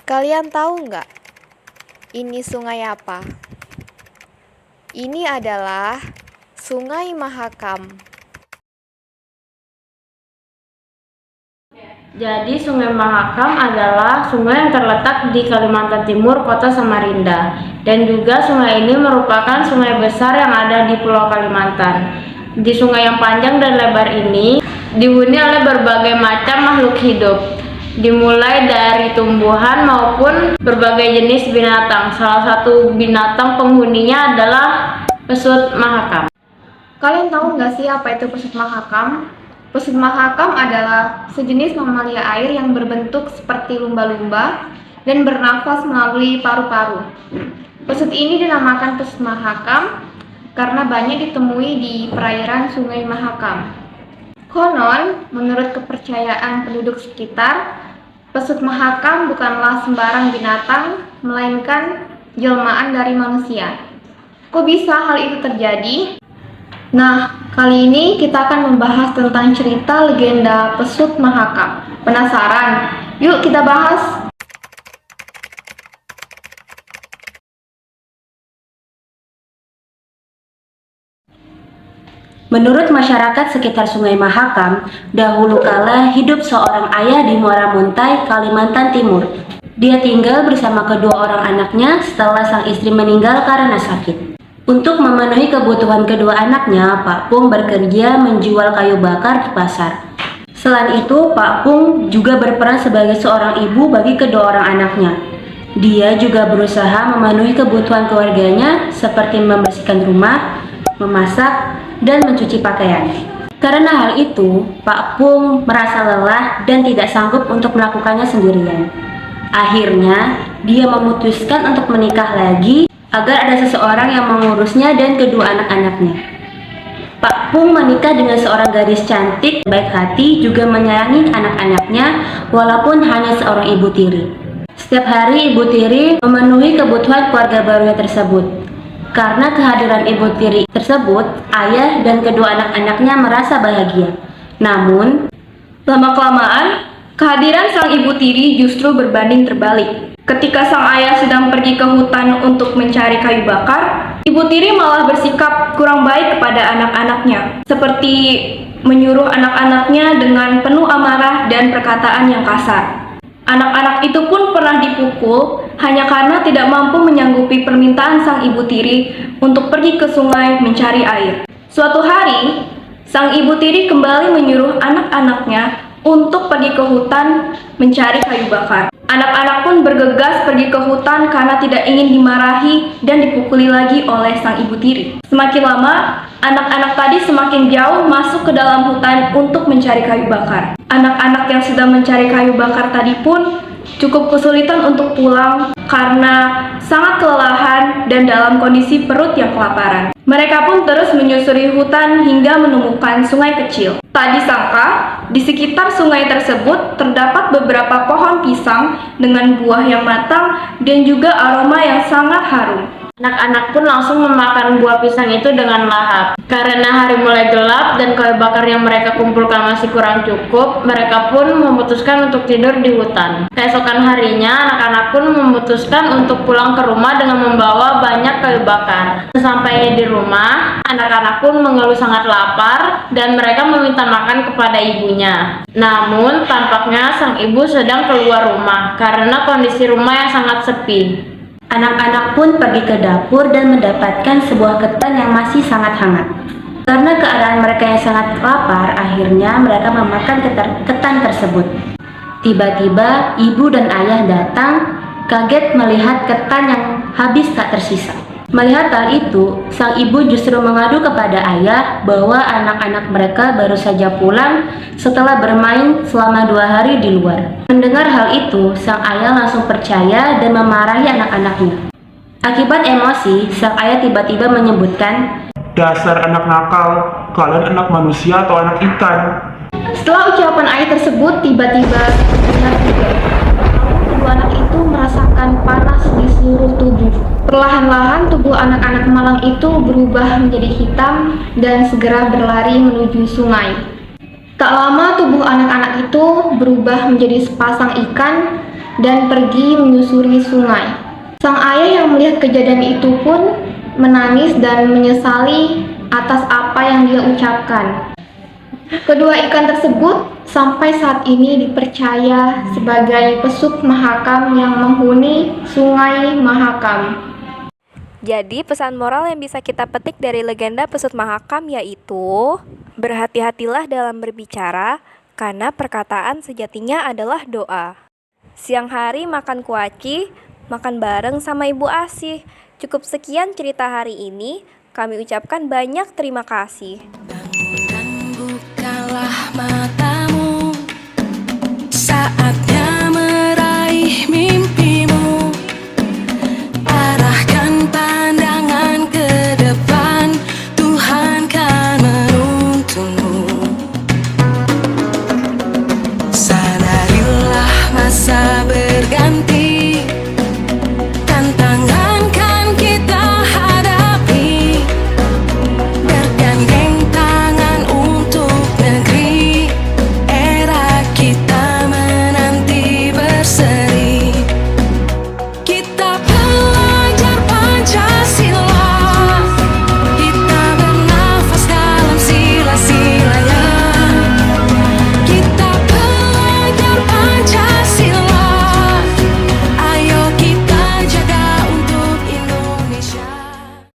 Kalian tahu nggak, ini sungai apa? Ini adalah Sungai Mahakam. Jadi Sungai Mahakam adalah sungai yang terletak di Kalimantan Timur, Kota Samarinda. Dan juga sungai ini merupakan sungai besar yang ada di Pulau Kalimantan. Di sungai yang panjang dan lebar ini dihuni oleh berbagai macam makhluk hidup, dimulai dari tumbuhan maupun berbagai jenis binatang. Salah satu binatang penghuninya adalah pesut mahakam. Kalian tahu nggak sih apa itu pesut mahakam? Pesut mahakam adalah sejenis mamalia air yang berbentuk seperti lumba-lumba dan bernafas melalui paru-paru. Pesut ini dinamakan pesut mahakam karena banyak ditemui di perairan Sungai Mahakam. Konon, menurut kepercayaan penduduk sekitar, pesut mahakam bukanlah sembarang binatang, melainkan jelmaan dari manusia. Kok bisa hal itu terjadi? Nah, kali ini kita akan membahas tentang cerita legenda pesut mahakam. Penasaran? Yuk kita bahas! Menurut masyarakat sekitar Sungai Mahakam, dahulu kala hidup seorang ayah di Muara Muntai, Kalimantan Timur. Dia tinggal bersama kedua orang anaknya setelah sang istri meninggal karena sakit. Untuk memenuhi kebutuhan kedua anaknya, Pak Pung bekerja menjual kayu bakar di pasar. Selain itu, Pak Pung juga berperan sebagai seorang ibu bagi kedua orang anaknya. Dia juga berusaha memenuhi kebutuhan keluarganya seperti membersihkan rumah, memasak, dan mencuci pakaian. Karena hal itu, Pak Pung merasa lelah dan tidak sanggup untuk melakukannya sendirian. Akhirnya, dia memutuskan untuk menikah lagi agar ada seseorang yang mengurusnya dan kedua anak-anaknya. Pak Pung menikah dengan seorang gadis cantik, baik hati, juga menyayangi anak-anaknya walaupun hanya seorang ibu tiri. Setiap hari ibu tiri memenuhi kebutuhan keluarga barunya tersebut. Karena kehadiran ibu tiri tersebut, ayah dan kedua anak-anaknya merasa bahagia. Namun, lama-kelamaan, kehadiran sang ibu tiri justru berbanding terbalik. Ketika sang ayah sedang pergi ke hutan untuk mencari kayu bakar, ibu tiri malah bersikap kurang baik kepada anak-anaknya, seperti menyuruh anak-anaknya dengan penuh amarah dan perkataan yang kasar. Anak-anak itu pun pernah dipukul hanya karena tidak mampu menyanggupi permintaan sang ibu tiri untuk pergi ke sungai mencari air. Suatu hari, sang ibu tiri kembali menyuruh anak-anaknya untuk pergi ke hutan mencari kayu bakar. Anak-anak pun bergegas pergi ke hutan karena tidak ingin dimarahi dan dipukuli lagi oleh sang ibu tiri. Semakin lama, anak-anak tadi semakin jauh masuk ke dalam hutan untuk mencari kayu bakar. Anak-anak yang sedang mencari kayu bakar tadi pun cukup kesulitan untuk pulang karena sangat kelelahan dan dalam kondisi perut yang kelaparan. Mereka pun terus menyusuri hutan hingga menemukan sungai kecil. Tak disangka, di sekitar sungai tersebut terdapat beberapa pohon pisang dengan buah yang matang dan juga aroma yang sangat harum. Anak-anak pun langsung memakan buah pisang itu dengan lahap. Karena hari mulai gelap dan kayu bakar yang mereka kumpulkan masih kurang cukup, mereka pun memutuskan untuk tidur di hutan. Keesokan harinya, anak-anak pun memutuskan untuk pulang ke rumah dengan membawa banyak kayu bakar. Sesampainya di rumah, anak-anak pun mengeluh sangat lapar dan mereka meminta makan kepada ibunya. Namun, tampaknya sang ibu sedang keluar rumah karena kondisi rumah yang sangat sepi. Anak-anak pun pergi ke dapur dan mendapatkan sebuah ketan yang masih sangat hangat. Karena keadaan mereka yang sangat lapar, akhirnya mereka memakan ketan tersebut. Tiba-tiba ibu dan ayah datang, kaget melihat ketan yang habis tak tersisa. Melihat hal itu, sang ibu justru mengadu kepada ayah bahwa anak-anak mereka baru saja pulang setelah bermain selama 2 hari di luar. Mendengar hal itu, sang ayah langsung percaya dan memarahi anak-anaknya. Akibat emosi, sang ayah tiba-tiba menyebutkan, "Dasar anak nakal, kalian anak manusia atau anak ikan?" Setelah ucapan ayah tersebut, tiba-tiba terdengar juga. Kedua anak itu merasakan panas di seluruh tubuh. Perlahan-lahan tubuh anak-anak malang itu berubah menjadi hitam dan segera berlari menuju sungai. Tak lama tubuh anak-anak itu berubah menjadi sepasang ikan dan pergi menyusuri sungai. Sang ayah yang melihat kejadian itu pun menangis dan menyesali atas apa yang dia ucapkan. Kedua ikan tersebut sampai saat ini dipercaya sebagai pesut Mahakam yang menghuni Sungai Mahakam. Jadi pesan moral yang bisa kita petik dari legenda pesut Mahakam yaitu berhati-hatilah dalam berbicara karena perkataan sejatinya adalah doa. Siang hari makan kuaci, makan bareng sama Ibu Asih. Cukup sekian cerita hari ini, kami ucapkan banyak terima kasih. Dan bukalah matamu saat